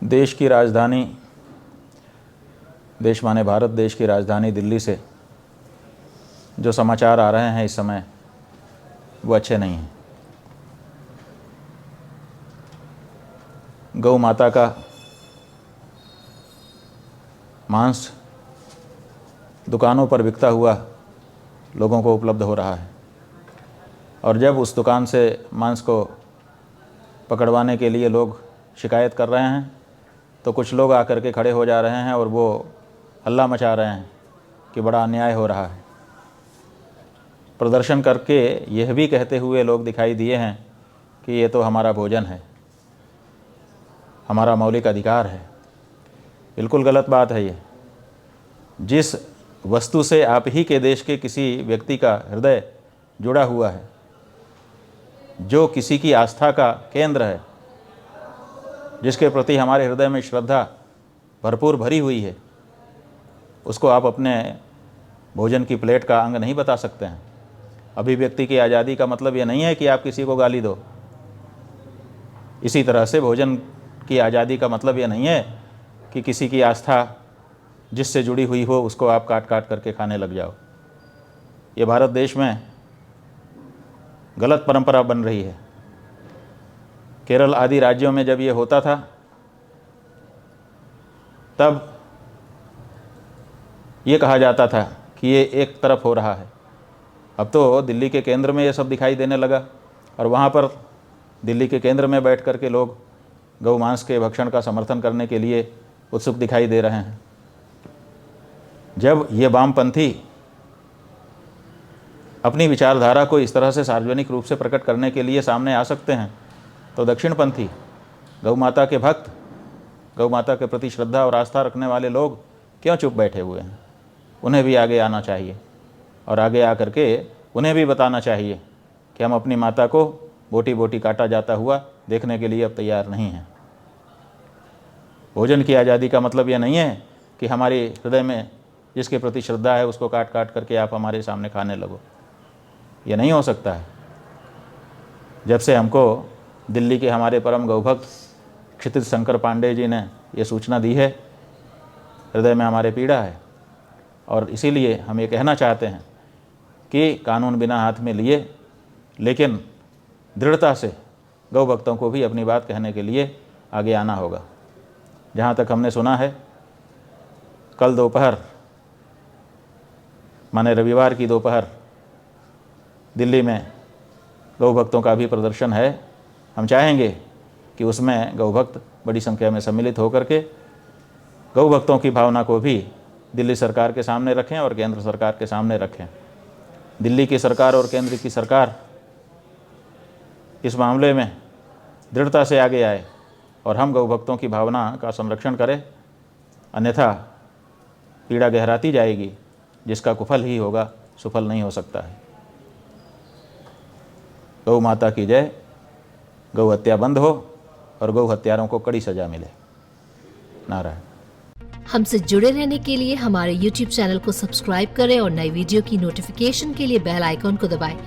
देश की राजधानी, देश माने भारत देश की राजधानी दिल्ली से जो समाचार आ रहे हैं इस समय वो अच्छे नहीं हैं। गौ माता का मांस दुकानों पर बिकता हुआ लोगों को उपलब्ध हो रहा है और जब उस दुकान से मांस को पकड़वाने के लिए लोग शिकायत कर रहे हैं तो कुछ लोग आकर के खड़े हो जा रहे हैं और वो हल्ला मचा रहे हैं कि बड़ा अन्याय हो रहा है। प्रदर्शन करके यह भी कहते हुए लोग दिखाई दिए हैं कि ये तो हमारा भोजन है, हमारा मौलिक अधिकार है। बिल्कुल गलत बात है ये। जिस वस्तु से आप ही के देश के किसी व्यक्ति का हृदय जुड़ा हुआ है, जो किसी की आस्था का केंद्र है, जिसके प्रति हमारे हृदय में श्रद्धा भरपूर भरी हुई है, उसको आप अपने भोजन की प्लेट का अंग नहीं बता सकते हैं। अभिव्यक्ति की आज़ादी का मतलब ये नहीं है कि आप किसी को गाली दो। इसी तरह से भोजन की आज़ादी का मतलब ये नहीं है कि किसी की आस्था जिससे जुड़ी हुई हो उसको आप काट काट करके खाने लग जाओ। ये भारत देश में गलत परंपरा बन रही है। केरल आदि राज्यों में जब ये होता था तब ये कहा जाता था कि ये एक तरफ हो रहा है। अब तो दिल्ली के केंद्र में ये सब दिखाई देने लगा और वहाँ पर दिल्ली के केंद्र में बैठ कर के लोग गौ मांस के भक्षण का समर्थन करने के लिए उत्सुक दिखाई दे रहे हैं। जब ये वामपंथी अपनी विचारधारा को इस तरह से सार्वजनिक रूप से प्रकट करने के लिए सामने आ सकते हैं तो दक्षिणपंथी गौ माता के भक्त, गौ माता के प्रति श्रद्धा और आस्था रखने वाले लोग क्यों चुप बैठे हुए हैं? उन्हें भी आगे आना चाहिए और आगे आकर के उन्हें भी बताना चाहिए कि हम अपनी माता को बोटी बोटी काटा जाता हुआ देखने के लिए अब तैयार नहीं हैं। भोजन की आज़ादी का मतलब यह नहीं है कि हमारे हृदय में जिसके प्रति श्रद्धा है उसको काट काट करके आप हमारे सामने खाने लगो। ये नहीं हो सकता है। जब से हमको दिल्ली के हमारे परम गौभक्त क्षितिज शंकर पांडे जी ने ये सूचना दी है, हृदय में हमारे पीड़ा है और इसीलिए हम ये कहना चाहते हैं कि कानून बिना हाथ में लिए लेकिन दृढ़ता से गौ भक्तों को भी अपनी बात कहने के लिए आगे आना होगा। जहाँ तक हमने सुना है, कल दोपहर माने रविवार की दोपहर दिल्ली में गौ भक्तों का भी प्रदर्शन है। हम चाहेंगे कि उसमें गौ भक्त बड़ी संख्या में सम्मिलित होकर के गौ भक्तों की भावना को भी दिल्ली सरकार के सामने रखें और केंद्र सरकार के सामने रखें। दिल्ली की सरकार और केंद्र की सरकार इस मामले में दृढ़ता से आगे आए और हम गौ भक्तों की भावना का संरक्षण करें, अन्यथा पीड़ा गहराती जाएगी जिसका कुफल ही होगा, सुफल नहीं हो सकता है। गौ माता की जय। गौ हत्या बंद हो और गौ हत्यारों को कड़ी सजा मिले। नारायण। हमसे जुड़े रहने के लिए हमारे YouTube चैनल को सब्सक्राइब करें और नई वीडियो की नोटिफिकेशन के लिए बेल आइकॉन को दबाएं।